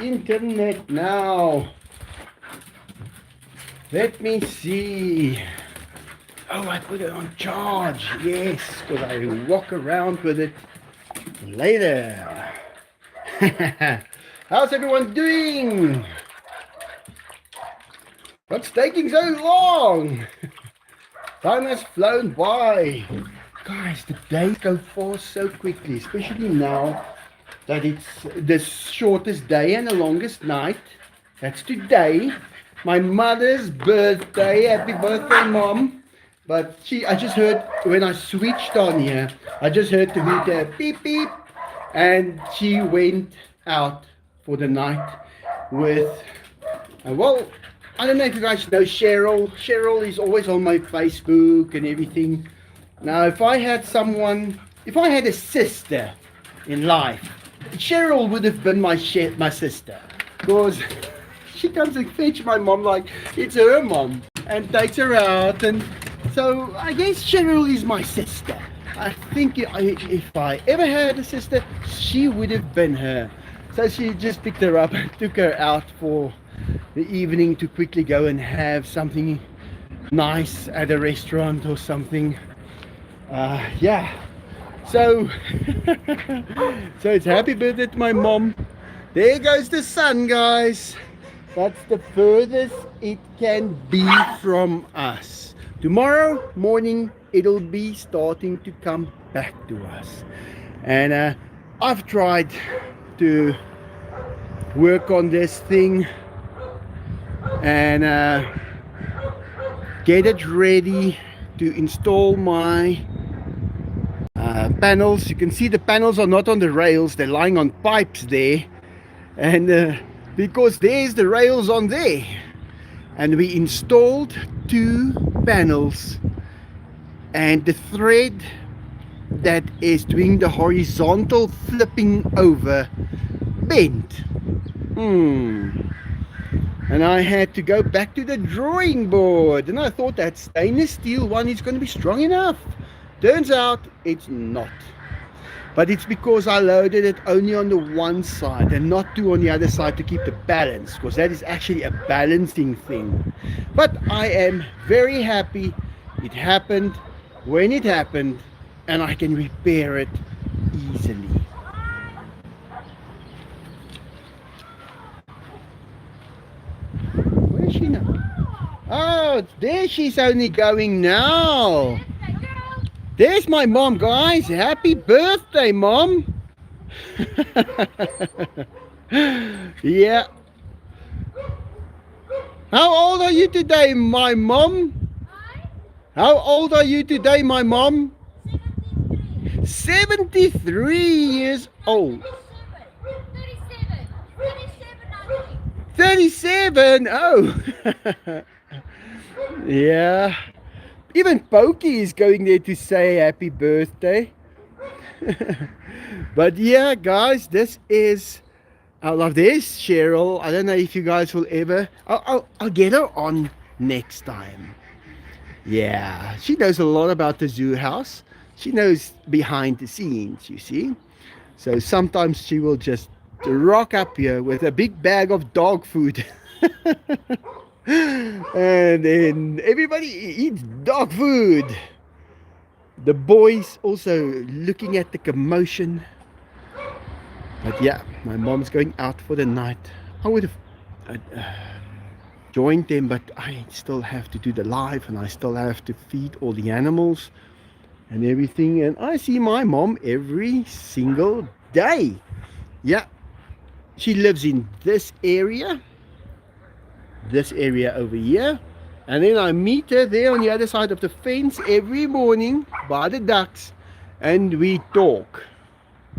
internet now. Let me see. Oh, I put it on charge. Yes, because I walk around with it later. How's everyone doing? What's taking so long? Time has flown by. Guys, the days go fast so quickly, especially now that it's the shortest day and the longest night. That's today. My mother's birthday. Happy birthday, Mom. But I just heard when I switched on here, I just heard the hoot beep beep, and she went out for the night with, well, I don't know if you guys know Cheryl. Cheryl is always on my Facebook and everything. Now, if I had a sister in life, Cheryl would have been my sister, because she comes and fetch my mom like it's her mom and takes her out, and so I guess Cheryl is my sister. I think if I ever had a sister, she would have been her. So she just picked her up and took her out for the evening to quickly go and have something nice at a restaurant or something. Yeah. So, so it's happy birthday to my mom. There goes the sun, guys. That's the furthest it can be from us. Tomorrow morning, it'll be starting to come back to us. And I've tried to work on this thing and get it ready to install my panels. You can see the panels are not on the rails, they're lying on pipes there, and because there's the rails on there, and we installed 2 panels, and the thread that is doing the horizontal flipping over bent. And I had to go back to the drawing board, and I thought that stainless steel one is going to be strong enough. Turns out it's not. But it's because I loaded it only on the one side and not 2 on the other side to keep the balance, because that is actually a balancing thing. But I am very happy it happened when it happened, and I can repair it easily. Where is she now? Oh, there she's only going now. There's my mom, guys. Happy birthday, Mom. Yeah. How old are you today, my mom? How old are you today, my mom? 73 years old. 37. Oh. Yeah. Even Pokey is going there to say happy birthday. But yeah, guys, this is I love this Cheryl. I don't know if you guys will ever. I'll get her on next time. Yeah, she knows a lot about the zoo house. She knows behind the scenes, you see. So sometimes she will just rock up here with a big bag of dog food. And then everybody eats dog food. The boys also looking at the commotion. But yeah, my mom's going out for the night. I would have joined them, but I still have to do the live, and I still have to feed all the animals and everything. And I see my mom every single day. Yeah, she lives in this area over here, and then I meet her there on the other side of the fence every morning by the ducks, and we talk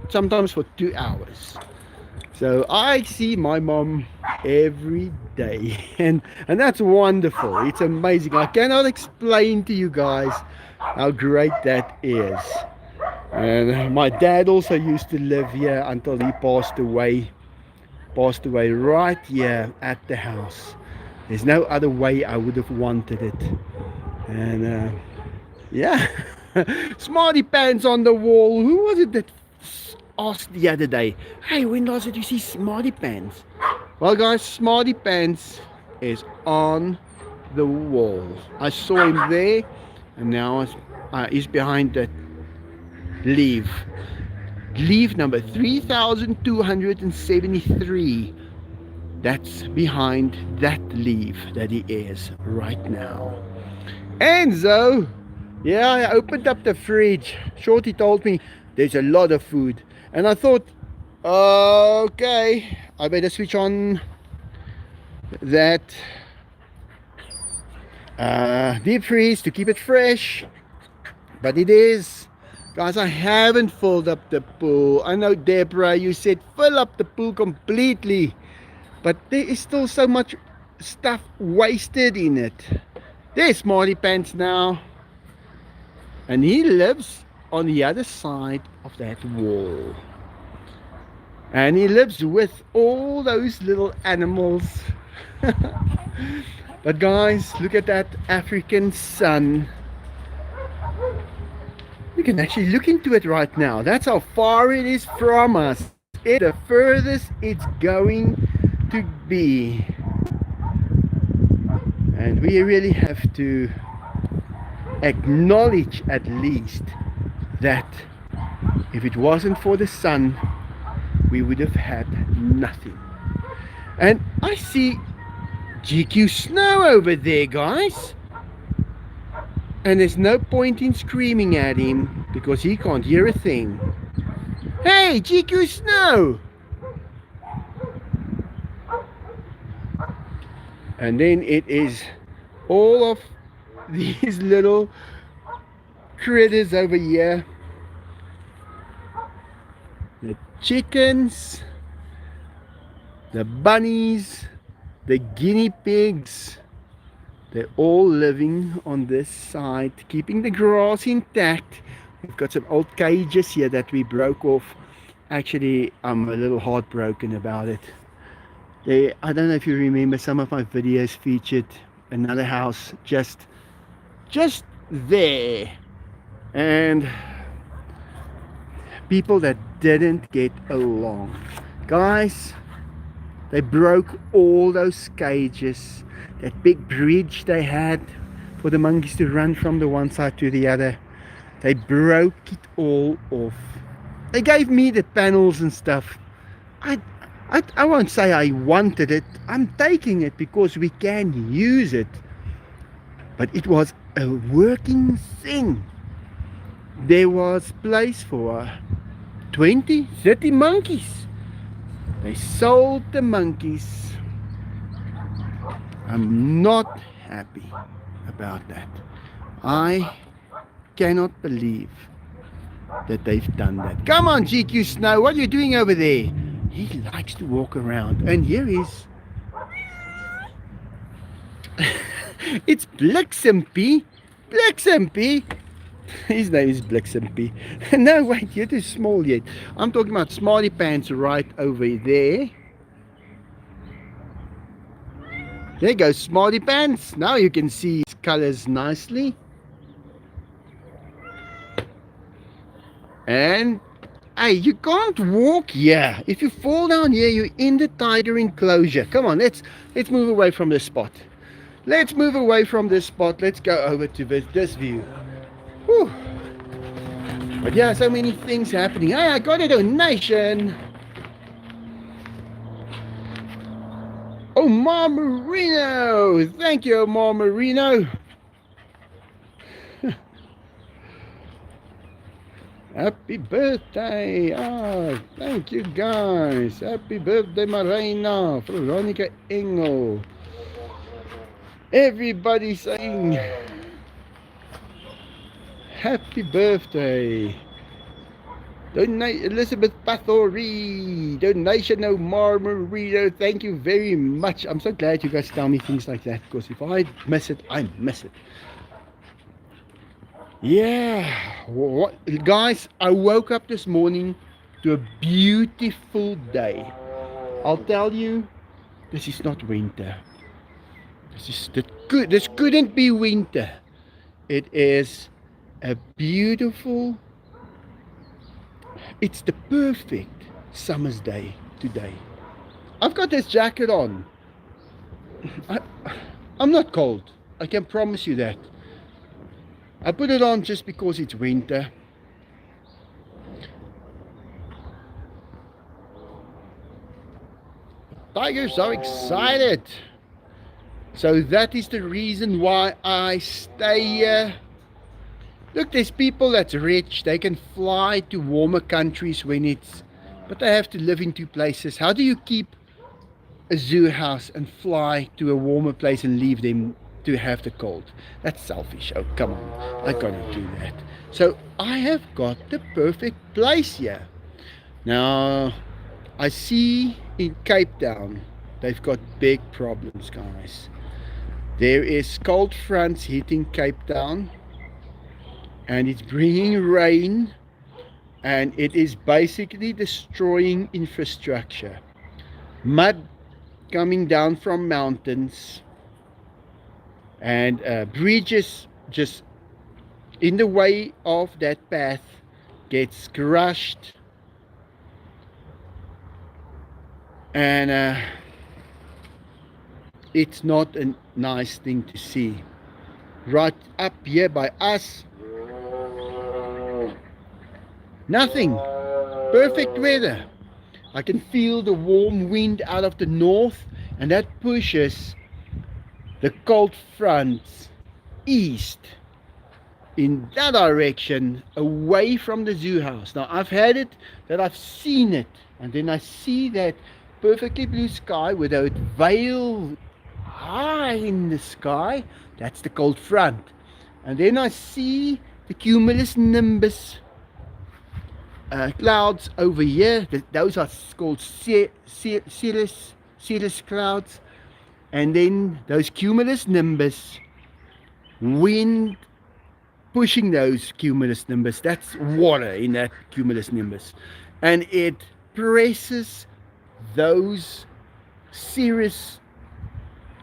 sometimes for 2 hours. So I see my mom every day, and that's wonderful. It's amazing. I cannot explain to you guys how great that is. And my dad also used to live here until he passed away right here at the house. There's no other way I would have wanted it. And yeah. Smarty pants on the wall. Who was it that asked the other day, hey, when last did you see smarty pants? Well, guys, Smarty Pants is on the wall. I saw him there, and now he's behind that leaf. Leaf number 3273. That's behind that leaf that he is right now. Enzo! Yeah, I opened up the fridge. Shorty told me there's a lot of food. And I thought, okay, I better switch on that deep freeze to keep it fresh. But it is. Guys, I haven't filled up the pool. I know, Deborah, you said fill up the pool completely. But there is still so much stuff wasted in it. There's Smarty Pants now. And he lives on the other side of that wall. And he lives with all those little animals. But guys, look at that African sun. You can actually look into it right now. That's how far it is from us. It's the furthest it's going to be. And we really have to acknowledge at least that if it wasn't for the sun, we would have had nothing. And I see GQ Snow over there, guys. And there's no point in screaming at him because he can't hear a thing. Hey, GQ Snow! And then it is all of these little critters over here. The chickens, the bunnies, the guinea pigs. They're all living on this side, keeping the grass intact. We've got some old cages here that we broke off. Actually, I'm a little heartbroken about it. I don't know if you remember, some of my videos featured another house just there. And people that didn't get along. Guys, they broke all those cages. That big bridge they had for the monkeys to run from the one side to the other. They broke it all off. They gave me the panels and stuff. I won't say I wanted it. I'm taking it because we can use it. But it was a working thing. There was place for 20, 30 monkeys. They sold the monkeys. I'm not happy about that. I cannot believe that they've done that. Come on, GQ Snow, what are you doing over there? He likes to walk around. And here is... it's Bliksempie. Bliksempie. His name is Bliksempie. No, wait, you're too small yet. I'm talking about Smarty Pants right over there. There goes Smarty Pants. Now you can see his colors nicely. And hey, you can't walk here. If you fall down here, you're in the tiger enclosure. Come on, let's move away from this spot. Let's move away from this spot. Let's go over to this view. Whew. But yeah, so many things happening. Hey, I got a donation. Omar Marino, thank you, Omar Marino. Happy birthday. Thank you guys. Happy birthday, Marina. Veronica Engel. Everybody saying happy birthday. Elizabeth Bathory, donation Omar Marino. Thank you very much. I'm so glad you guys tell me things like that, because if I miss it, I miss it. Yeah, guys, I woke up this morning to a beautiful day. I'll tell you, this is not winter. This couldn't be winter. It is a beautiful, it's the perfect summer's day today. I've got this jacket on. I, I'm not cold. I can promise you that. I put it on just because it's winter. Tigers are excited. So that is the reason why I stay here. Look, there's people that's rich. They can fly to warmer countries when it's... But they have to live in two places. How do you keep a zoo house and fly to a warmer place and leave them to have the cold? That's selfish. Oh, come on. I cannot do that. So I have got the perfect place here. Now, I see in Cape Town, they've got big problems, guys. There is cold fronts hitting Cape Town, and it's bringing rain, and it is basically destroying infrastructure. Mud coming down from mountains, and bridges just in the way of that path gets crushed, and it's not a nice thing to see. Right up here by us, nothing. Perfect weather. I can feel the warm wind out of the north, and that pushes the cold fronts east in that direction, away from the zoo house. Now I've had it that I've seen it, and then I see that perfectly blue sky without veil high in the sky. That's the cold front. And then I see the cumulus nimbus clouds over here. Those are called cirrus clouds. And then those cumulus nimbus, wind pushing those cumulus nimbus, that's water in that cumulus nimbus, and it presses those cirrus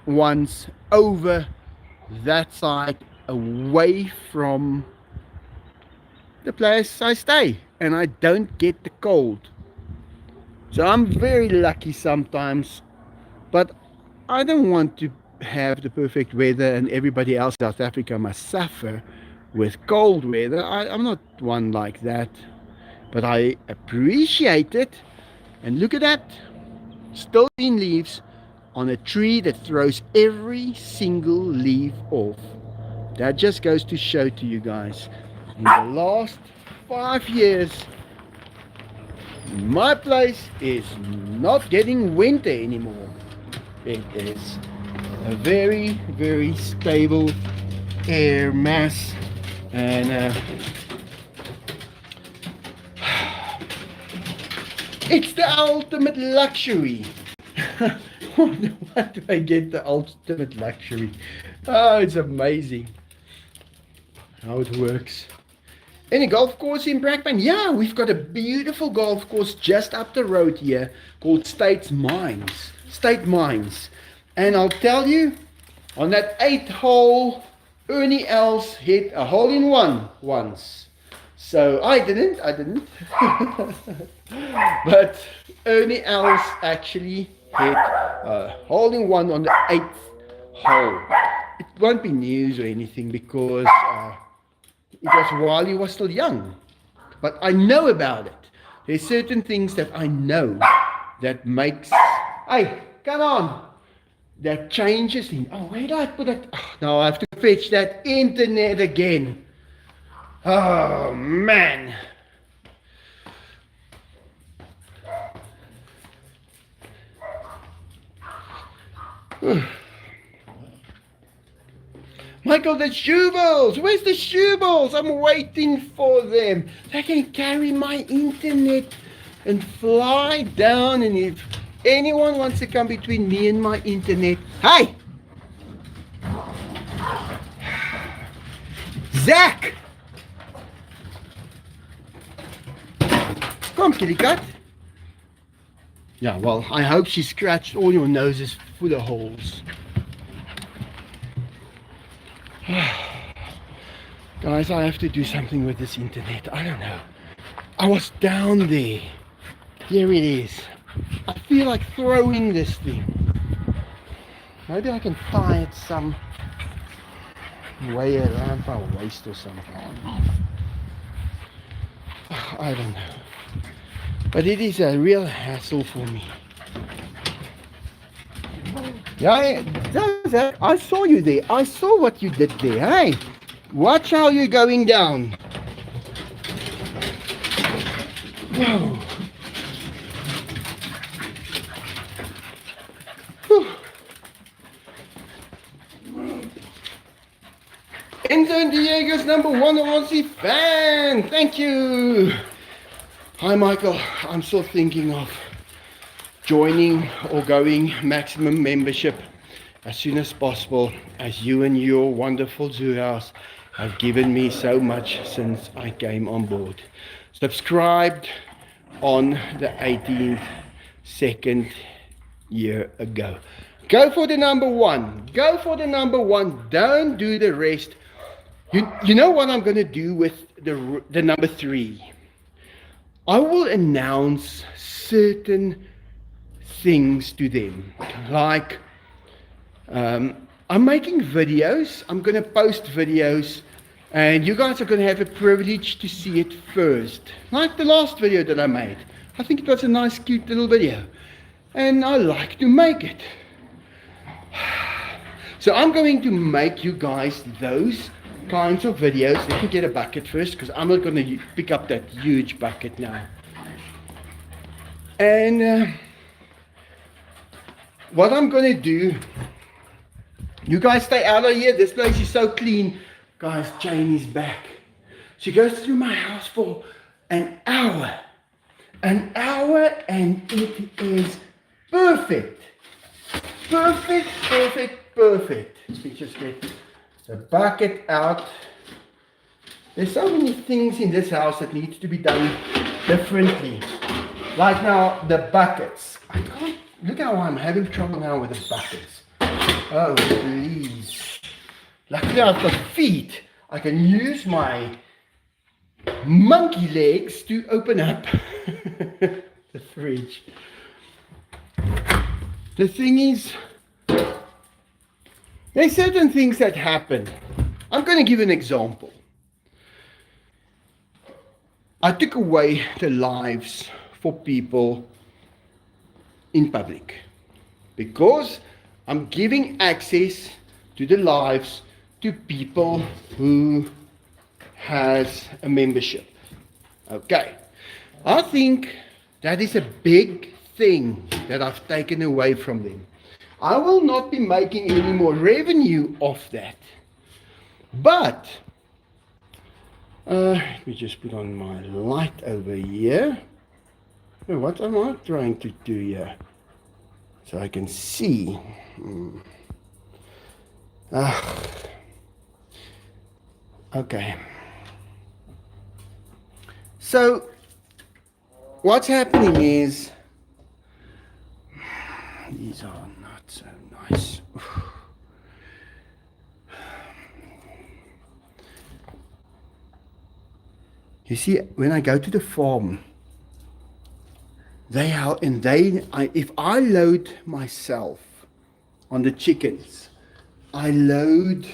ones over that side, away from the place I stay, and I don't get the cold. So I'm very lucky sometimes, but I don't want to have the perfect weather and everybody else in South Africa must suffer with cold weather. I'm not one like that, but I appreciate it. And look at that, still green leaves on a tree that throws every single leaf off. That just goes to show to you guys, in the last 5 years my place is not getting winter anymore. It is a very, very stable air mass, and it's the ultimate luxury. What do I get the ultimate luxury? Oh, it's amazing how it works. Any golf course in Brakpan? Yeah, we've got a beautiful golf course just up the road here called State Mines. And I'll tell you, on that 8th hole, Ernie Els hit a hole-in-one once. So I didn't. But Ernie Els actually hit a hole-in-one on the 8th hole. It won't be news or anything because it was while he was still young. But I know about it. There's certain things that I know that makes... Hey, come on! That changes things. Oh, where did I put it? Oh, now I have to fetch that internet again. Oh, man. Michael, the shoe balls! Where's the shoe balls? I'm waiting for them. They can carry my internet and fly down, and if anyone wants to come between me and my internet, hey! Zach! Come, kitty cat. Yeah, well, I hope she scratched all your noses full of holes. Guys, I have to do something with this internet. I don't know. I was down there. Here it is. I feel like throwing this thing. Maybe I can tie it some way around my waist or something. I don't know. But it is a real hassle for me. Yeah, Zach, I saw you there. I saw what you did there. Hey, watch how you're going down. Whoa. Enzo Diego's #1 Aussie fan. Thank you. Hi, Michael. I'm still thinking of joining or going maximum membership as soon as possible, as you and your wonderful zoo house have given me so much since I came on board. Subscribed on the 18th, second year ago. Go for the #1. Go for the #1. Don't do the rest. You know what I'm going to do with the #3? I will announce certain things to them. Like, I'm making videos. I'm going to post videos. And you guys are going to have a privilege to see it first. Like the last video that I made. I think it was a nice, cute little video. And I like to make it. So I'm going to make you guys those kinds of videos. Let me get a bucket first, because I'm not going to pick up that huge bucket now. And what I'm going to do, you guys stay out of here. This place is so clean. Guys, Jane is back. She goes through my house for an hour. An hour, and it is perfect. Perfect, perfect, perfect. Let me just get the bucket out. There's so many things in this house that needs to be done differently. Like now, the buckets. I can't, look how I'm having trouble now with the buckets. Oh, please. Luckily I've got feet. I can use my monkey legs to open up the fridge. The thing is, there's certain things that happen. I'm going to give an example. I took away the lives for people in public because I'm giving access to the lives to people who has a membership. Okay. I think that is a big thing that I've taken away from them. I will not be making any more revenue off that. But let me just put on my light over here. Oh, what am I trying to do here? So I can see. Okay. So what's happening is, these are not so nice. You see, when I go to the farm, if I load myself on the chickens, I load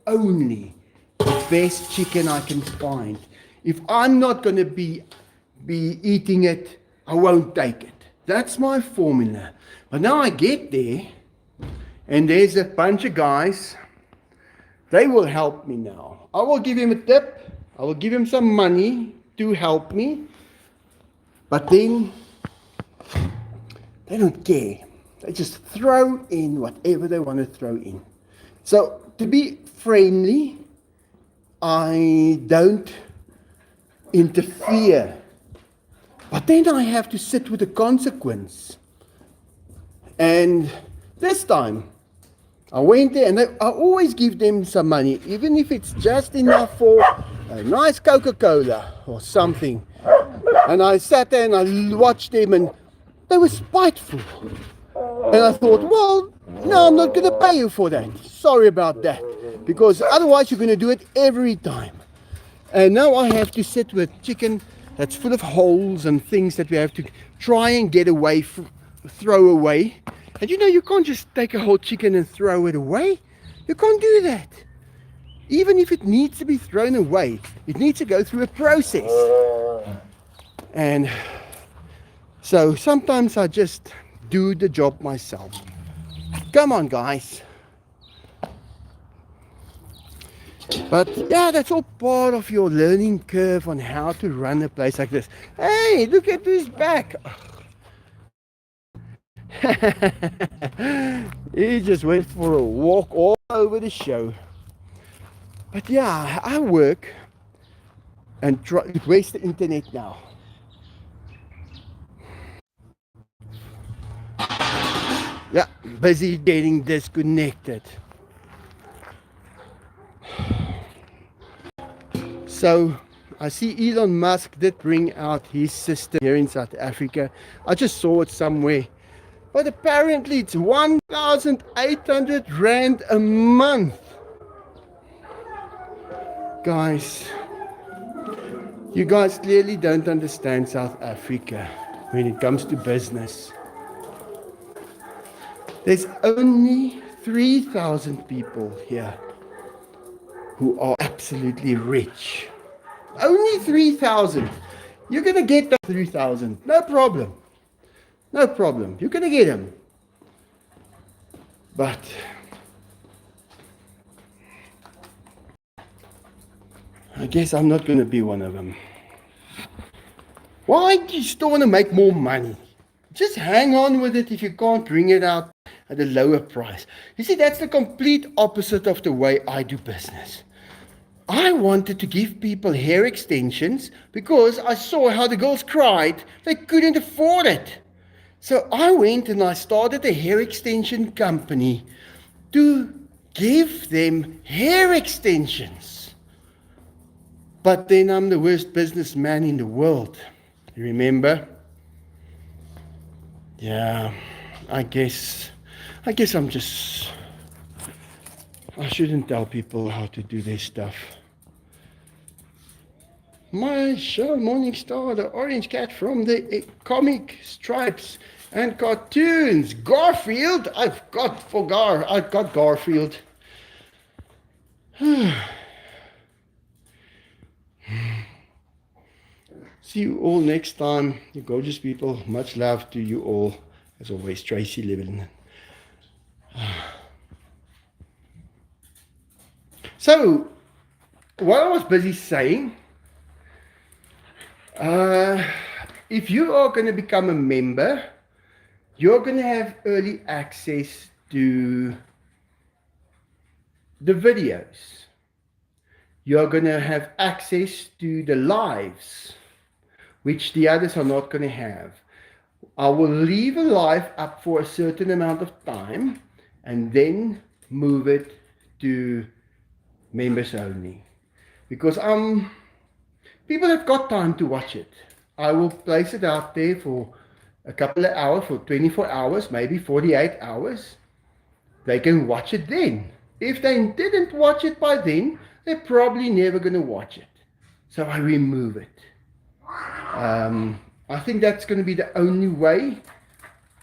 only the best chicken I can find. If I'm not going to be eating it, I won't take it. That's my formula. But now I get there, and there's a bunch of guys. They will help me now. I will give him a tip. I will give him some money to help me. But then they don't care. They just throw in whatever they want to throw in. So to be friendly, I don't interfere. But then I have to sit with the consequence. And this time, I went there and I always give them some money, even if it's just enough for a nice Coca-Cola or something. And I sat there and I watched them, and they were spiteful. And I thought, well, no, I'm not going to pay you for that. Sorry about that. Because otherwise you're going to do it every time. And now I have to sit with chicken that's full of holes and things that we have to try and get away throw away. And you know, you can't just take a whole chicken and throw it away. You can't do that. Even if it needs to be thrown away, it needs to go through a process. And so sometimes I just do the job myself. Come on, guys. But yeah, that's all part of your learning curve on how to run a place like this. Hey, look at this back. He just went for a walk all over the show. But yeah, I work and try to waste the internet now. Yeah, busy getting disconnected. So I see Elon Musk did bring out his system here in South Africa. I just saw it somewhere. But apparently it's 1,800 Rand a month. Guys, you guys clearly don't understand South Africa when it comes to business. There's only 3,000 people here who are absolutely rich. Only 3,000. You're going to get the 3,000. No problem. No problem. You're going to get them. But I guess I'm not going to be one of them. Why do you still want to make more money? Just hang on with it if you can't bring it out at a lower price. You see, that's the complete opposite of the way I do business. I wanted to give people hair extensions because I saw how the girls cried. They couldn't afford it. So I went and I started a hair extension company to give them hair extensions. But then I'm the worst businessman in the world. You remember? Yeah, I guess I'm just... I shouldn't tell people how to do their stuff. My show, Morning Star, the orange cat from the comic strips and cartoons. Garfield, I've got Garfield. See you all next time, you gorgeous people. Much love to you all. As always, Tracy Levin. So, what I was busy saying, if you are going to become a member, you're going to have early access to the videos. You're going to have access to the lives, which the others are not going to have. I will leave a live up for a certain amount of time and then move it to members only. Because people have got time to watch it. I will place it out there for a couple of hours, for 24 hours, maybe 48 hours. They can watch it then. If they didn't watch it by then, they're probably never going to watch it. So I remove it. I think that's going to be the only way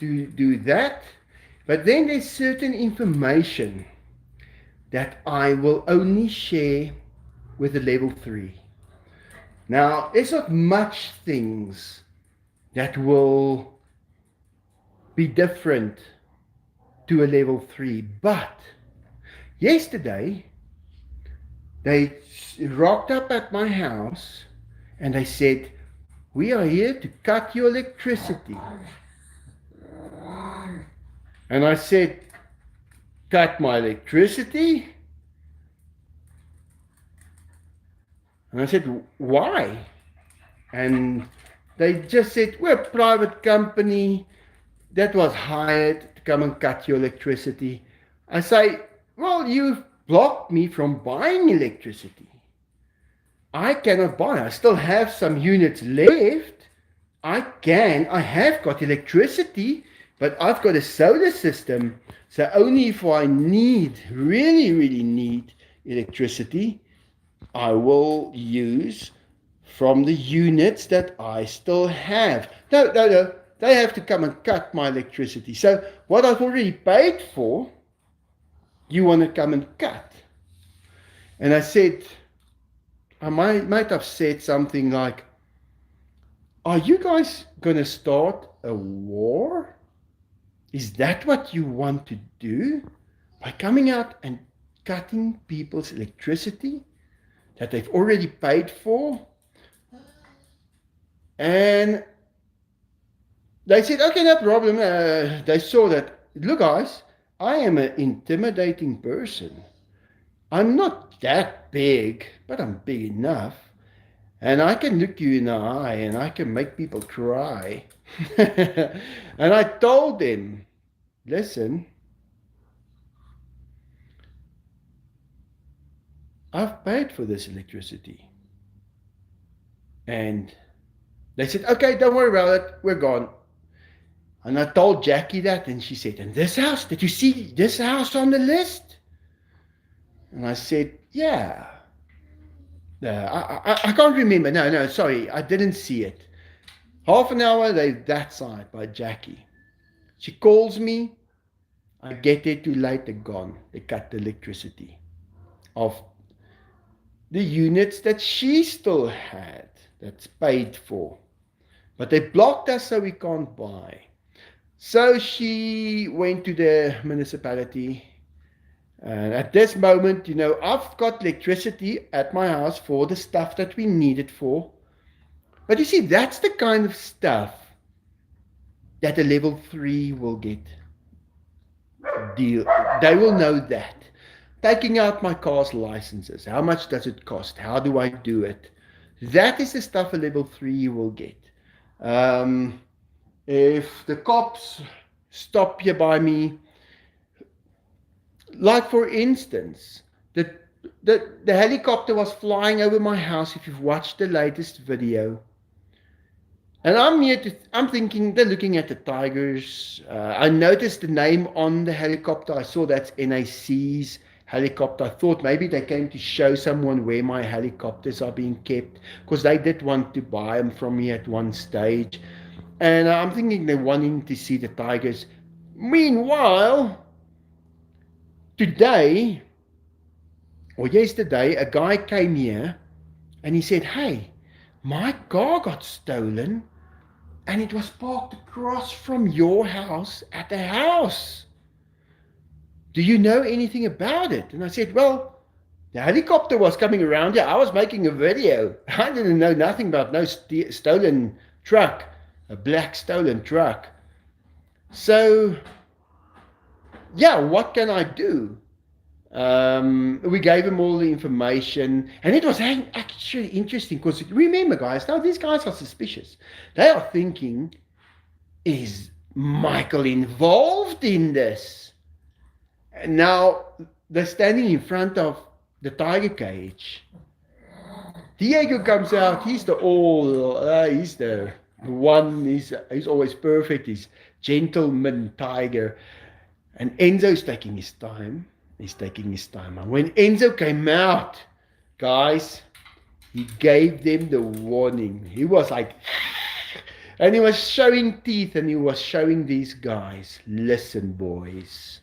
to do that. But then there's certain information that I will only share with the level 3. Now, there's not much things that will be different to a level 3. But yesterday, they rocked up at my house and they said, "We are here to cut your electricity." And I said, "Cut my electricity?" And I said, "Why?" And they just said, "We're a private company that was hired to come and cut your electricity." I say, "Well, you've blocked me from buying electricity. I cannot buy. I still have some units left. I have got electricity, but I've got a solar system. So only if I really need electricity, I will use from the units that I still have." No. they have to come and cut my electricity. So what I've already paid for, you want to come and cut. And I said, I might have said something like, are you guys going to start a war? Is that what you want to do? By coming out and cutting people's electricity that they've already paid for? And they said, okay, no problem. They saw that, look guys, I am an intimidating person. I'm not that big, but I'm big enough. And I can look you in the eye and I can make people cry. And I told them, listen, I've paid for this electricity. And they said, okay, don't worry about it. We're gone. And I told Jackie that, and she said, and this house, did you see this house on the list? And I said, yeah. I can't remember. No, sorry, I didn't see it. Half an hour, they're that side by Jackie. She calls me. I get there too late, they're gone. They cut the electricity of the units that she still had, that's paid for. But they blocked us so we can't buy. So she went to the municipality. And at this moment, you know, I've got electricity at my house for the stuff that we need it for. But you see, that's the kind of stuff that a level 3 will get. They will know that. Taking out my car's licenses. How much does it cost? How do I do it? That is the stuff a level 3 will get. If the cops stop you by me, like for instance, the helicopter was flying over my house, if you've watched the latest video. And I'm thinking they're looking at the tigers. I noticed the name on the helicopter. I saw that's NAC's helicopter. I thought maybe they came to show someone where my helicopters are being kept, because they did want to buy them from me at one stage. And I'm thinking they're wanting to see the tigers. Meanwhile, today or yesterday, a guy came here and he said, hey, my car got stolen and it was parked across from your house at the house. Do you know anything about it? And I said, well, the helicopter was coming around here. I was making a video. I didn't know nothing about no stolen truck, a black stolen truck. So, yeah, what can I do? We gave him all the information, and it was actually interesting, because remember guys, now these guys are suspicious. They are thinking, is Michael involved in this? And now they're standing in front of the tiger cage. Diego comes out. He's the one. He's always perfect. He's gentleman tiger, and Enzo's taking his time. He's taking his time. And when Enzo came out, guys, he gave them the warning. He was like, and he was showing teeth, and he was showing these guys, listen, boys,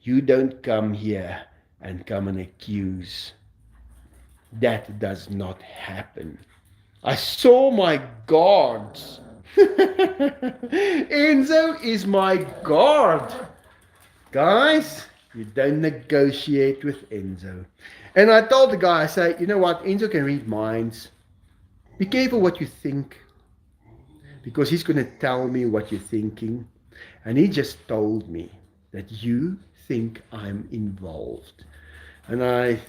you don't come here and come and accuse. That does not happen. I saw my guards. Enzo is my guard. Guys, you don't negotiate with Enzo. And I told the guy, I say, you know what, Enzo can read minds. Be careful what you think, because he's going to tell me what you're thinking. And he just told me that you think I'm involved. And they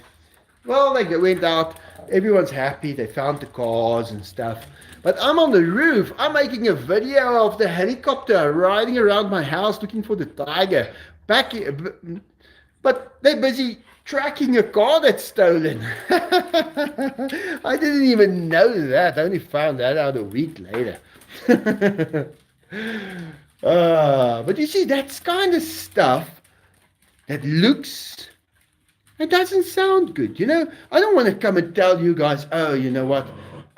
went out. Everyone's happy. They found the cars and stuff. But I'm on the roof. I'm making a video of the helicopter riding around my house looking for the tiger. But they're busy tracking a car that's stolen. I didn't even know that. I only found that out a week later. But you see, that's kind of stuff that looks, it doesn't sound good. You know, I don't want to come and tell you guys, oh, you know what,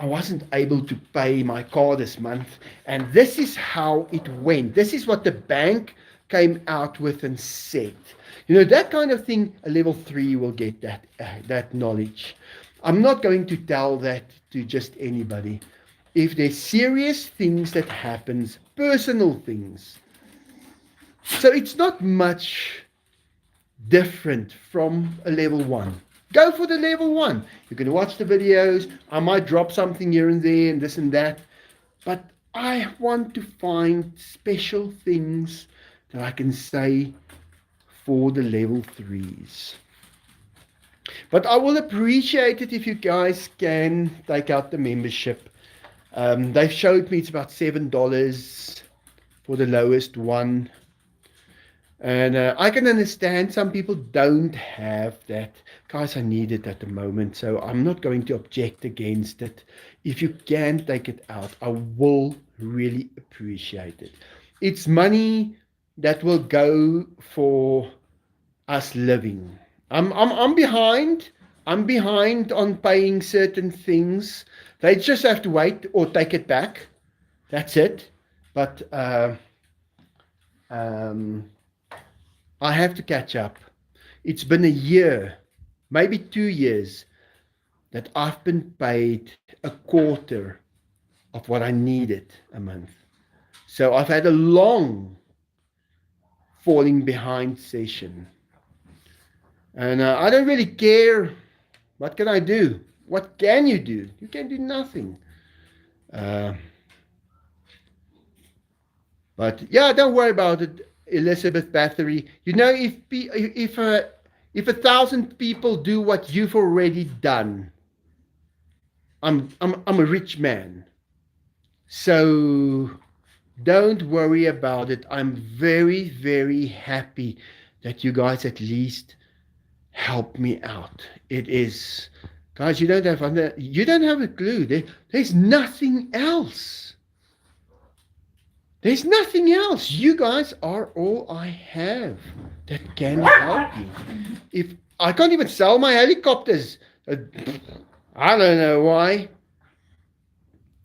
I wasn't able to pay my car this month. And this is how it went. This is what the bank came out with and said. You know, that kind of thing, a level 3 will get that knowledge. I'm not going to tell that to just anybody. If there's serious things that happens, personal things. So it's not much different from a level 1. Go for the level 1. You can watch the videos. I might drop something here and there and this and that. But I want to find special things that I can say for the level 3s. But I will appreciate it if you guys can take out the membership. They've showed me it's about $7 for the lowest one. And I can understand some people don't have that. Guys, I need it at the moment, so I'm not going to object against it. If you can take it out, I will really appreciate it. It's money that will go for us living. I'm behind. I'm behind on paying certain things. They just have to wait or take it back. That's it. But I have to catch up. It's been a year, maybe 2 years, that I've been paid a quarter of what I needed a month. So I've had a long falling behind session. And I don't really care. What can I do? What can you do? You can do nothing. But yeah, don't worry about it. Elizabeth Bathory, you know, if 1,000 people do what you've already done, I'm a rich man. So don't worry about it. I'm very, very happy that you guys at least help me out. It is, guys, you don't have a clue. There's nothing else. There's nothing else. You guys are all I have that can help me. If I can't even sell my helicopters, I don't know why.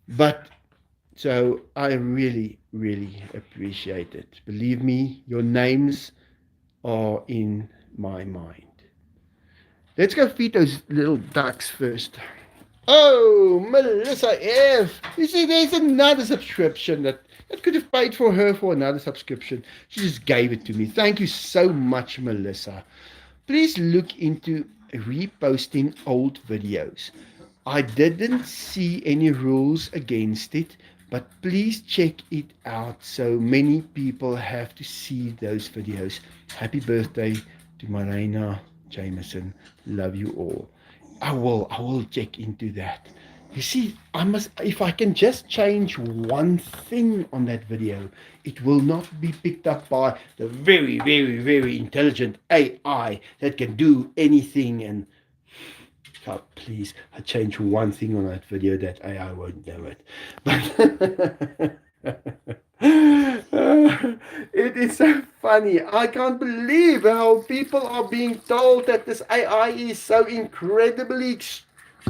But so I really, really appreciate it. Believe me, your names are in my mind. Let's go feed those little ducks first. Oh, Melissa F. You see, there's another subscription that could have paid for her for another subscription. She just gave it to me. Thank you so much, Melissa. Please look into reposting old videos. I didn't see any rules against it, but please check it out. So many people have to see those videos. Happy birthday to Marina Jameson. Love you all. I will check into that. You see, if I can just change one thing on that video, it will not be picked up by the very, very, very intelligent AI that can do anything. And God, please, I change one thing on that video, that AI won't know it. But it is so funny. I can't believe how people are being told that this AI is so incredibly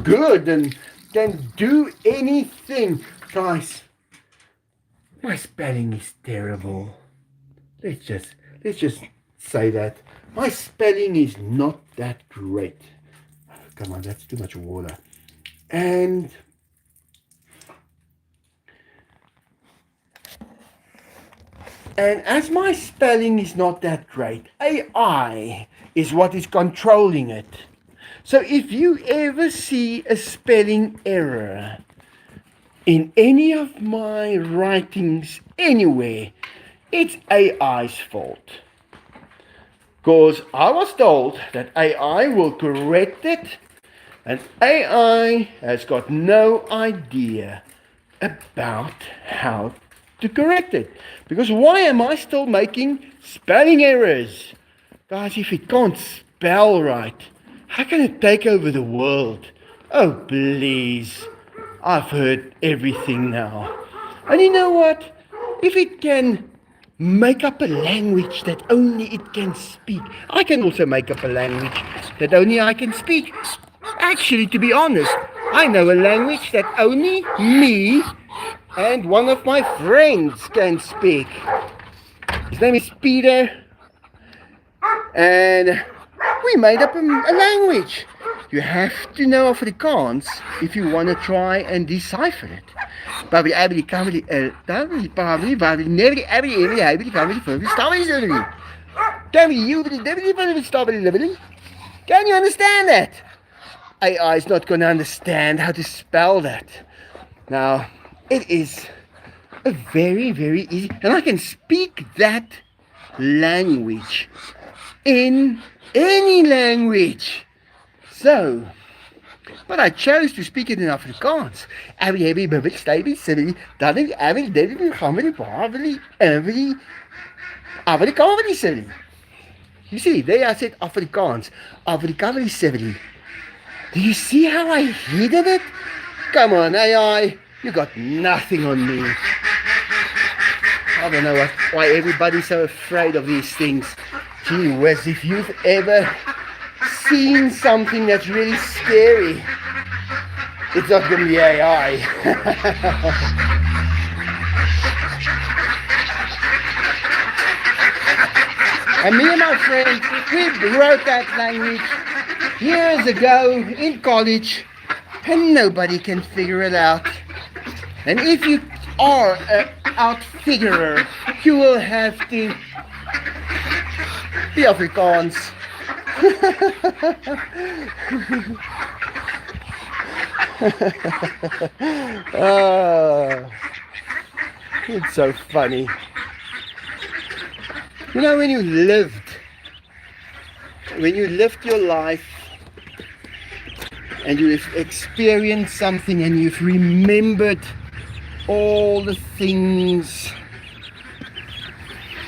good and can do anything. Guys, my spelling is terrible. Let's just say that. My spelling is not that great. Come on, that's too much water. And as my spelling is not that great, AI is what is controlling it. So if you ever see a spelling error in any of my writings anywhere, it's AI's fault. Because I was told that AI will correct it, and AI has got no idea about how to correct it. Because why am I still making spelling errors? Guys, if it can't spell right, how can it take over the world? Oh, please. I've heard everything now. And you know what? If it can make up a language that only it can speak, I can also make up a language that only I can speak. Actually, to be honest, I know a language that only me and one of my friends can speak. His name is Peter, and we made up a language. You have to know Afrikaans if you want to try and decipher it. Maar we hebben die kamer die probably waar we never hebben die kamer die voor staan. Can you understand that? AI is not going to understand how to spell that. Now, it is a very, very easy, and I can speak that language in any language. So, but I chose to speak it in Afrikaans. You see, there I said Afrikaans. Afrikaans. Do you see how I hidden it? Come on, AI, you got nothing on me. I don't know why everybody's so afraid of these things. Gee whiz, if you've ever seen something that's really scary, it's not going to be AI. And me and my friend, we wrote that language years ago in college, and nobody can figure it out. And if you are an out-figurer, you will have to be Afrikaans. It's so funny. You know, when you lived your life and you've experienced something and you've remembered all the things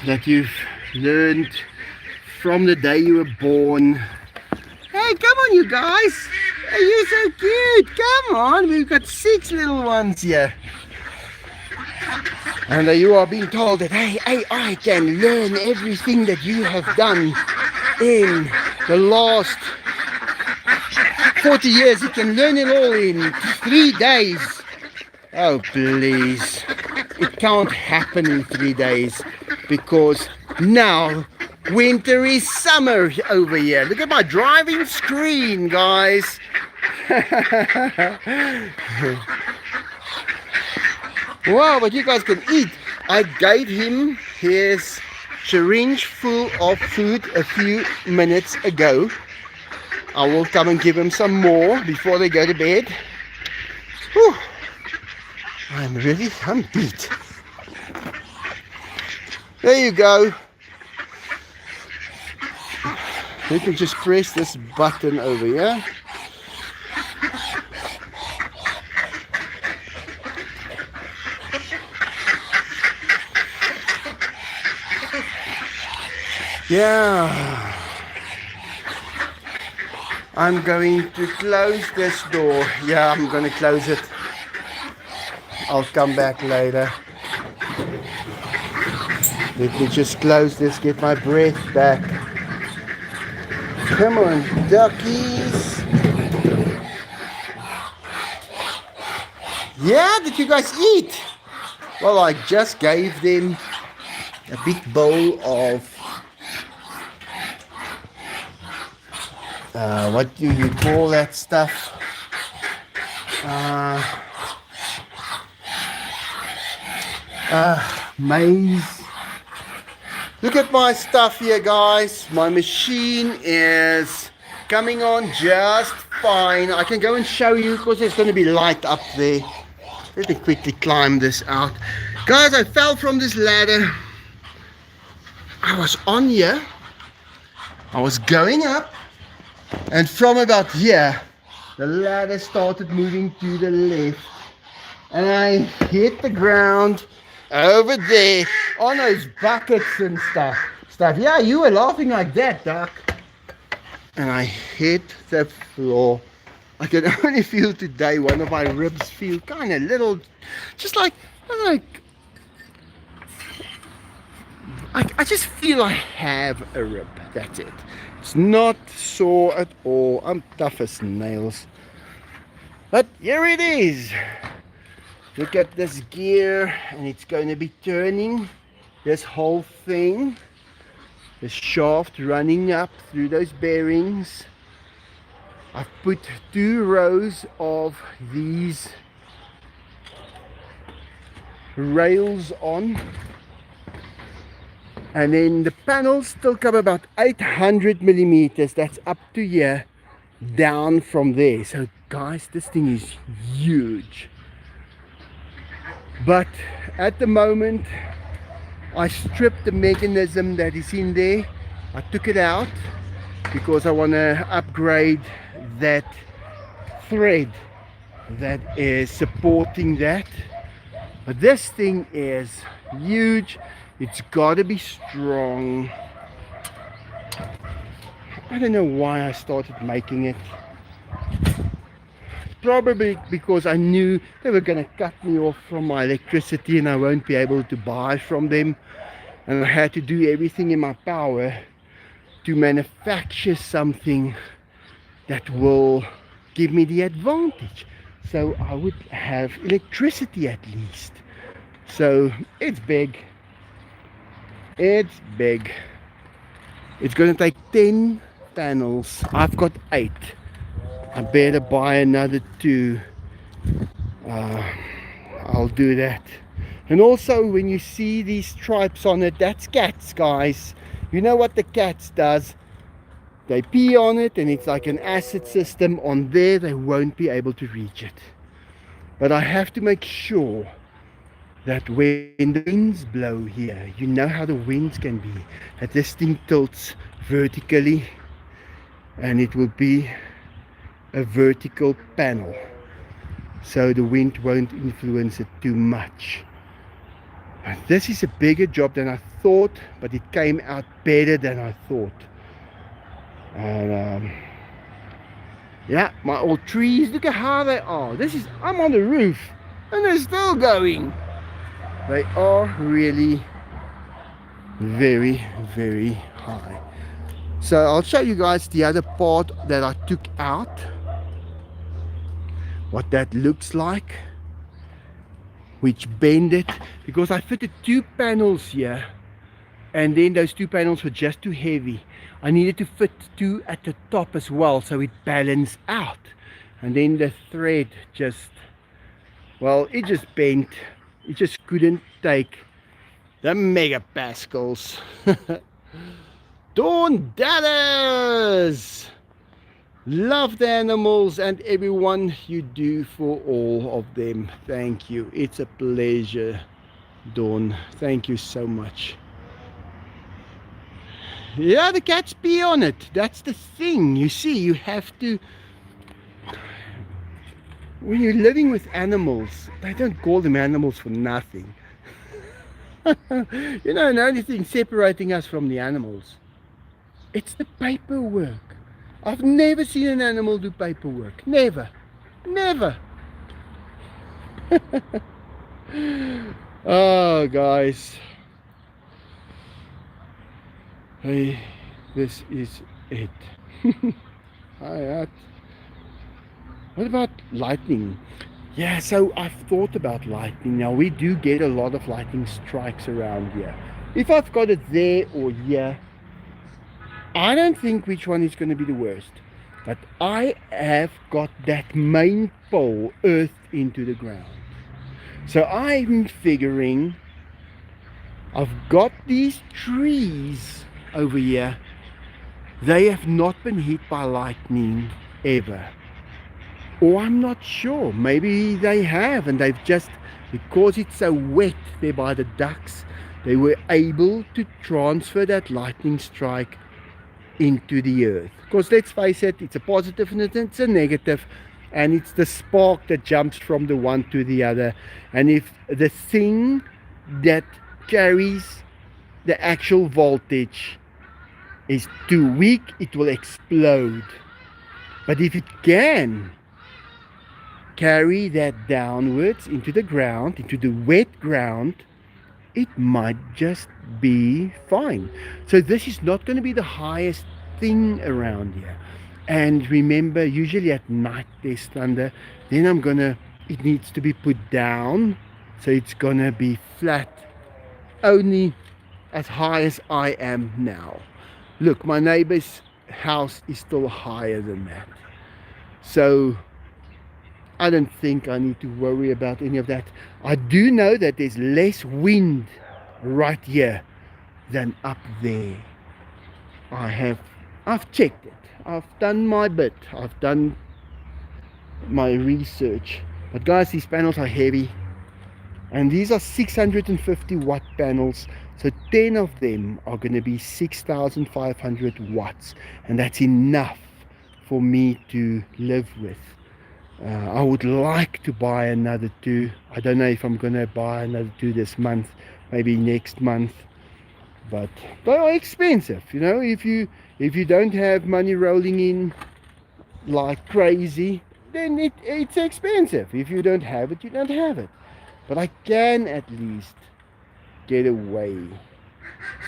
that you've learned from the day you were born. Hey, come on you guys! Hey, you're so cute! Come on, we've got 6 little ones here. And you are being told that, hey, AI can learn everything that you have done in the last 40 years. It can learn it all in 3 days. Oh, please. It can't happen in 3 days because now winter is summer over here. Look at my driving screen, guys. Wow, but you guys can eat. I gave him his syringe full of food a few minutes ago. I will come and give him some more before they go to bed. Whew. I'm beat. There you go. You can just press this button over here. Yeah, I'm going to close this door. Yeah, I'm going to close it. I'll come back later. Let me just close this, get my breath back. Come on, duckies. Yeah, did you guys eat? Well, I just gave them a big bowl of what do you call that stuff? Maize. Look at my stuff here, guys. My machine is coming on just fine. I can go and show you because there's going to be light up there. Let me quickly climb this out. Guys, I fell from this ladder. I was on here. I was going up. And from about here, the ladder started moving to the left. And I hit the ground over there on those buckets and stuff. Yeah, you were laughing like that, Doc. And I hit the floor. I can only feel today one of my ribs feel kind of little, just like I just feel I have a rib. That's it. It's not sore at all. I'm tough as nails. But here it is. Look at this gear, and it's going to be turning this whole thing. The shaft running up through those bearings. I've put 2 rows of these rails on, and then the panels still come about 800 millimeters. That's up to here, down from there. So guys, this thing is huge. But at the moment, I stripped the mechanism that is in there. I took it out because I want to upgrade that thread that is supporting that. But this thing is huge. It's got to be strong. I don't know why I started making it. Probably because I knew they were going to cut me off from my electricity and I won't be able to buy from them. And I had to do everything in my power to manufacture something that will give me the advantage. So I would have electricity at least. So it's big. It's big. It's going to take 10 panels. I've got 8. I better buy another 2. I'll do that. And also, when you see these stripes on it, that's cats, guys. You know what the cats does? They pee on it, and it's like an acid system on there. They won't be able to reach it. But I have to make sure that when the winds blow here, you know how the winds can be, that this thing tilts vertically, and it will be a vertical panel, so the wind won't influence it too much. But this is a bigger job than I thought, but it came out better than I thought. And yeah, my old trees, look at how they are. I'm on the roof and they're still going. They are really very, very high. So I'll show you guys the other part that I took out, what that looks like, which bend it, because I fitted 2 panels here, and then those 2 panels were just too heavy. I needed to fit 2 at the top as well, so it balanced out. And then the thread just, well, it just bent. It just couldn't take the megapascals. Dawn Dallas! Love the animals and everyone you do for all of them. Thank you. It's a pleasure, Dawn. Thank you so much. Yeah, the cats pee on it. That's the thing. You see, you have to... When you're living with animals, they don't call them animals for nothing. You know, the only thing separating us from the animals, it's the paperwork. I've never seen an animal do paperwork. Never. Never. Oh, guys. Hey, this is it. Hi, what about lightning? Yeah, so I've thought about lightning. Now, we do get a lot of lightning strikes around here. If I've got it there or here, I don't think which one is going to be the worst. But I have got that main pole earthed into the ground. So I'm figuring I've got these trees over here. They have not been hit by lightning ever. Or I'm not sure. Maybe they have, and they've just, because it's so wet there by the ducks, they were able to transfer that lightning strike into the earth. Because let's face it, it's a positive and it's a negative, and it's the spark that jumps from the one to the other. And if the thing that carries the actual voltage is too weak, it will explode. But if it can carry that downwards into the ground, into the wet ground, it might just be fine. So this is not going to be the highest thing around here. And remember, usually at night there's thunder. Then it needs to be put down. So it's gonna be flat, only as high as I am now. Look, my neighbor's house is still higher than that. So I don't think I need to worry about any of that. I do know that there's less wind right here than up there. I've checked it. I've done my bit. I've done my research. But guys, these panels are heavy. And these are 650 watt panels. So 10 of them are going to be 6,500 watts. And that's enough for me to live with. I would like to buy another two. I don't know if I'm going to buy another two this month. Maybe next month. But they are expensive, you know. If you don't have money rolling in like crazy, then it's expensive. If you don't have it, you don't have it. But I can at least get away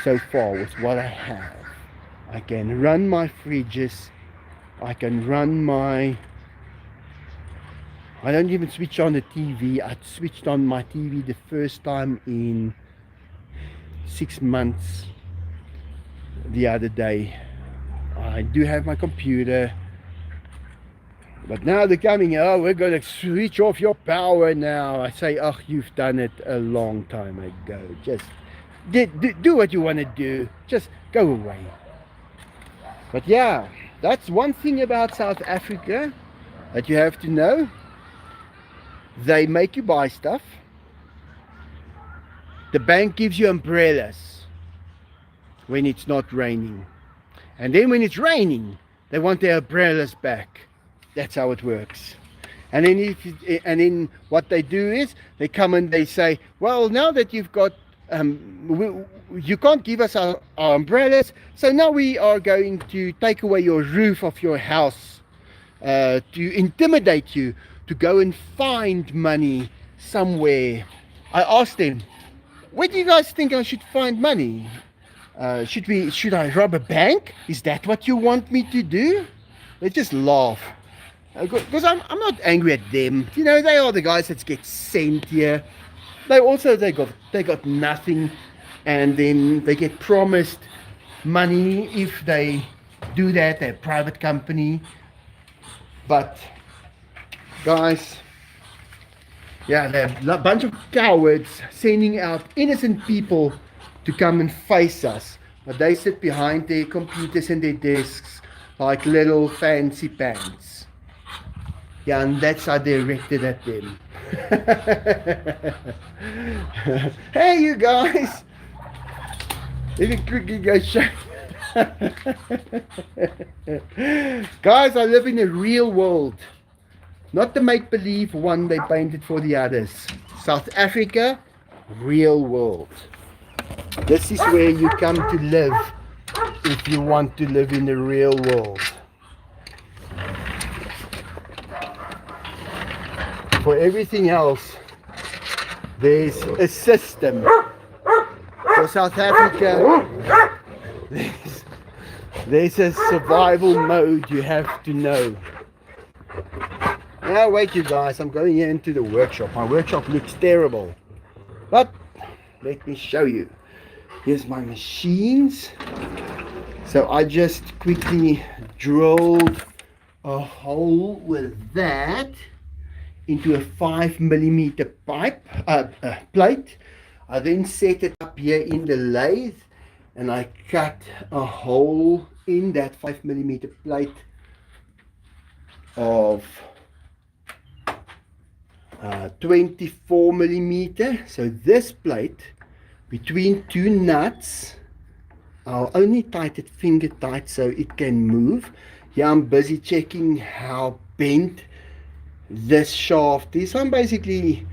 so far with what I have. I can run my fridges. I can run my... I don't even switch on the TV. I switched on my TV the first time in 6 months the other day. I do have my computer, but now they're coming, oh, we're going to switch off your power now. I say, oh, you've done it a long time ago. Just do what you want to do. Just go away. But yeah, that's one thing about South Africa that you have to know. They make you buy stuff. The bank gives you umbrellas when it's not raining. And then when it's raining, they want their umbrellas back. That's how it works. And then what they do is they come and they say, well, now that you've got you can't give us our umbrellas, so now we are going to take away your roof of your house, to intimidate you to go and find money somewhere. I asked them, where do you guys think I should find money? Should I rob a bank? Is that what you want me to do? They just laugh. Because I'm not angry at them. You know, they are the guys that get sent here. They got nothing, and then they get promised money if they do that. They're a private company. But guys, yeah, they're a bunch of cowards sending out innocent people to come and face us. But they sit behind their computers and their desks like little fancy pants. Yeah, and that's how they're directed at them. Hey, you guys! Let me quickly go show. Guys, I live in a real world. Not the make-believe one they painted for the others. South Africa, real world. This is where you come to live if you want to live in the real world. For everything else, there's a system. For South Africa, there's a survival mode you have to know. Now wait, you guys, I'm going into the workshop. My workshop looks terrible, but let me show you. Here's my machines. So I just quickly drilled a hole with that into a 5mm pipe plate. I then set it up here in the lathe, and I cut a hole in that 5mm plate of 24mm. So this plate, between two nuts, I'll only tight it finger tight so it can move. Here I'm busy checking how bent this shaft is. I'm basically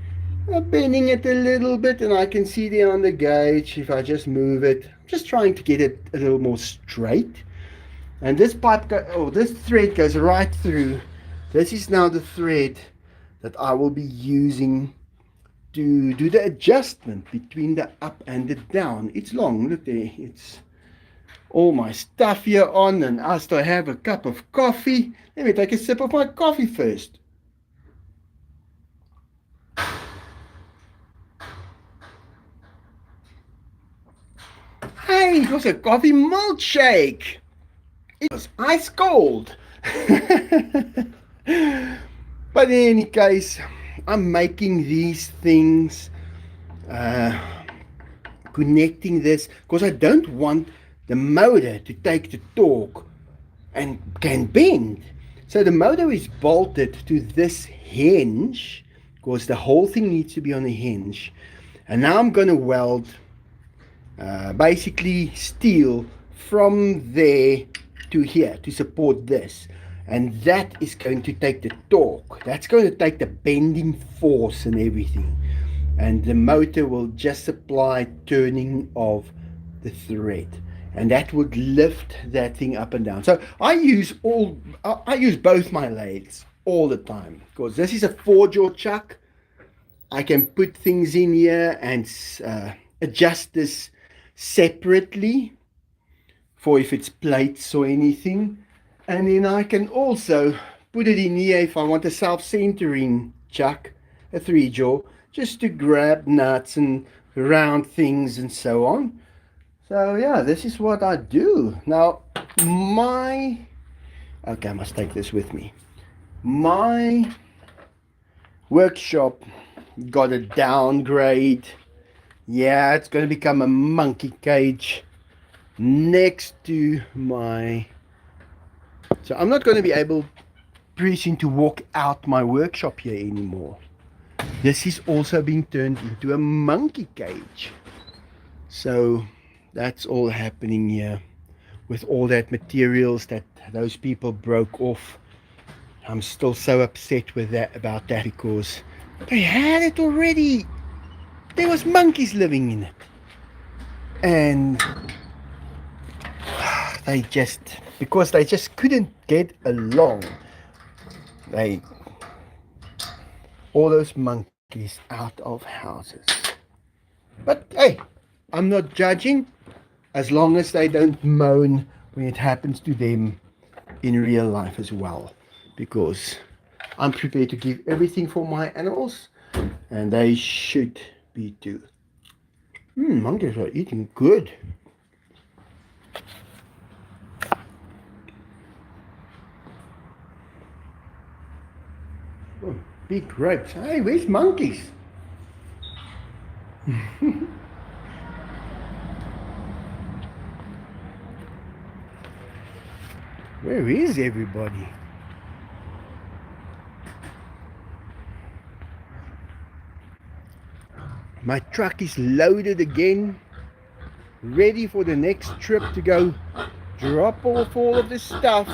bending it a little bit, and I can see there on the gauge if I just move it. I'm just trying to get it a little more straight. And this this thread goes right through. This is now the thread that I will be using to do the adjustment between the up and the down. It's long, look there, all my stuff here on, and I still have a cup of coffee. Let me take a sip of my coffee first. Hey, it was a coffee milkshake. It was ice cold. But in any case, I'm making these things, connecting this, because I don't want the motor to take the torque and can bend. So the motor is bolted to this hinge, because the whole thing needs to be on a hinge. And now I'm going to weld basically steel from there to here to support this, and that is going to take the torque, that's going to take the bending force and everything, and the motor will just supply turning of the thread, and that would lift that thing up and down. So I use both my lathes all the time, because this is a 4-jaw chuck. I can put things in here and adjust this separately for if it's plates or anything, and then I can also put it in here if I want a self-centering chuck, a 3-jaw, just to grab nuts and round things and so on. So yeah, this is what I do. Now okay, I must take this with me. My workshop got a downgrade. Yeah, it's going to become a monkey cage next to my... So I'm not going to be able to walk out my workshop here anymore. This is also being turned into a monkey cage. So that's all happening here with all that materials that those people broke off. I'm still so upset with that, about that, because they had it already. There was monkeys living in it, and because they just couldn't get along, all those monkeys out of houses. But hey, I'm not judging, as long as they don't moan when it happens to them in real life as well, because I'm prepared to give everything for my animals, and they should be too. Monkeys are eating good. Oh, big grapes. Hey, where's monkeys? Where is everybody? My truck is loaded again, ready for the next trip to go drop off all of this stuff.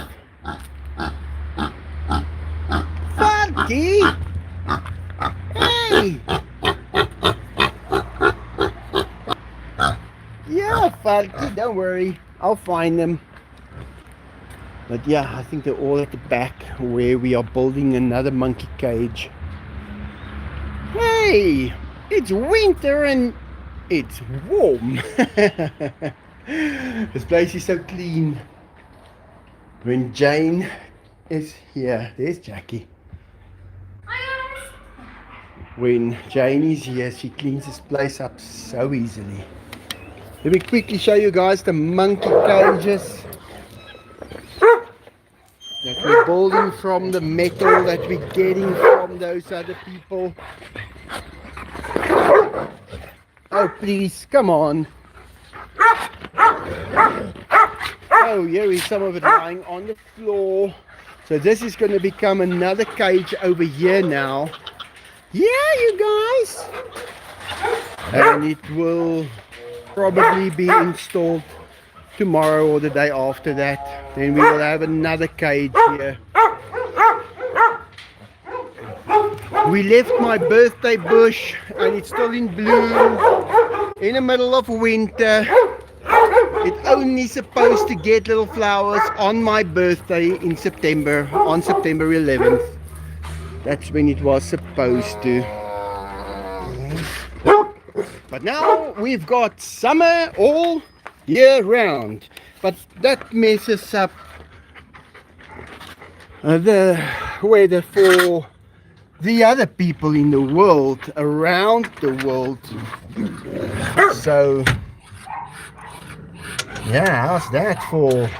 Funky! Hey! Yeah, Funky, don't worry, I'll find them. But yeah, I think they're all at the back where we are building another monkey cage. Hey! It's winter and it's warm. This place is so clean. When Jane is here, there's Jackie. When Jane is here, she cleans this place up so easily. Let me quickly show you guys the monkey cages that we're building from the metal that we're getting from those other people. Oh please, come on. Oh, here is some of it lying on the floor. So this is going to become another cage over here now. Yeah, you guys. And it will probably be installed tomorrow or the day after that. Then we will have another cage here. We left my birthday bush and it's still in bloom in the middle of winter. It's only supposed to get little flowers on my birthday in September, on September 11th. That's when it was supposed to. But now we've got summer all year round. but that messes up the weather for the other people in the world, around the world. So yeah, how's that for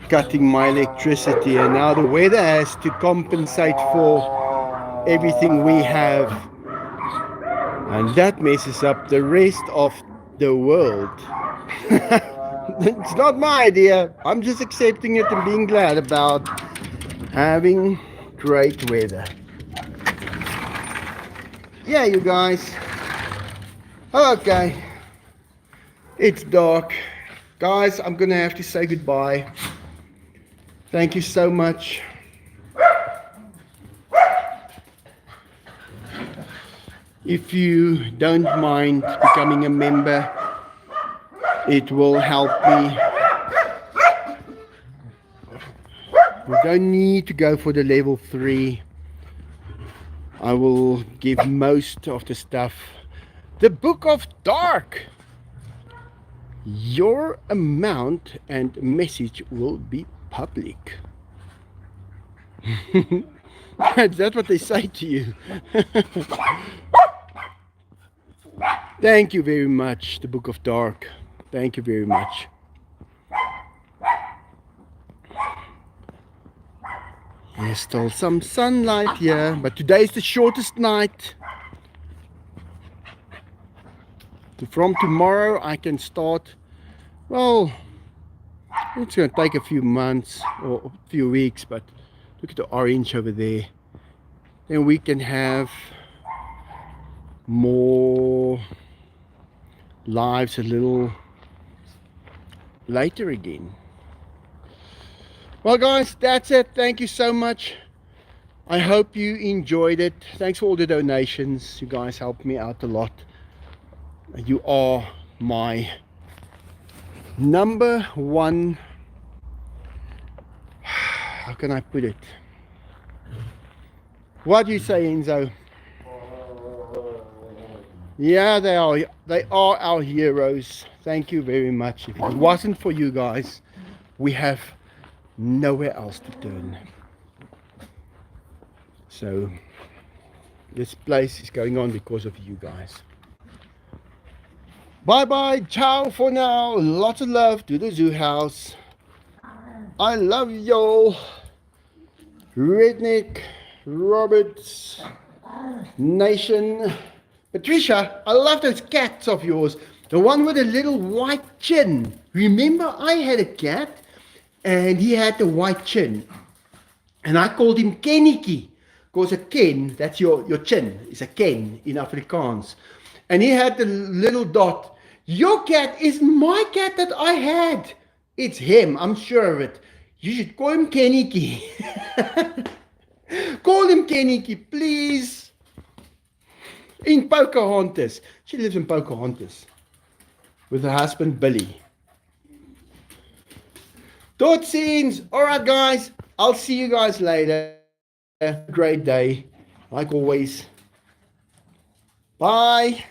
cutting my electricity? And now the weather has to compensate for everything we have, and that messes up the rest of the world. It's not my idea. I'm just accepting it and being glad about having great weather. Yeah, you guys. Okay. It's dark. Guys, I'm gonna have to say goodbye. Thank you so much. If you don't mind becoming a member, it will help me. You don't need to go for the level 3. I will give most of the stuff. The Book of Dark. Your amount and message will be public. That's what they say to you. Thank you very much, the Book of Dark. Thank you very much. There's still some sunlight here, but today is the shortest night. From tomorrow I can start, well, it's going to take a few months or a few weeks, but look at the orange over there. Then we can have more lives a little later again. Well guys, that's it. Thank you so much. I hope you enjoyed it. Thanks for all the donations. You guys helped me out a lot. You are my number one, how can I put it? What do you say, Enzo? Yeah, they are our heroes. Thank you very much. If it wasn't for you guys, we have nowhere else to turn. So this place is going on because of you guys. Bye bye, ciao for now. Lots of love to the zoo house. I love y'all. Redneck, Roberts, Nation. Patricia, I love those cats of yours. The one with a little white chin. Remember, I had a cat and he had the white chin. And I called him Kennetjie. Because a ken, that's your chin, is a ken in Afrikaans. And he had the little dot. Your cat is my cat that I had. It's him, I'm sure of it. You should call him Kennetjie. Call him Kennetjie, please. In Pocahontas. She lives in Pocahontas. With her husband, Billy. Tot ziens. Alright guys, I'll see you guys later. Great day, like always. Bye.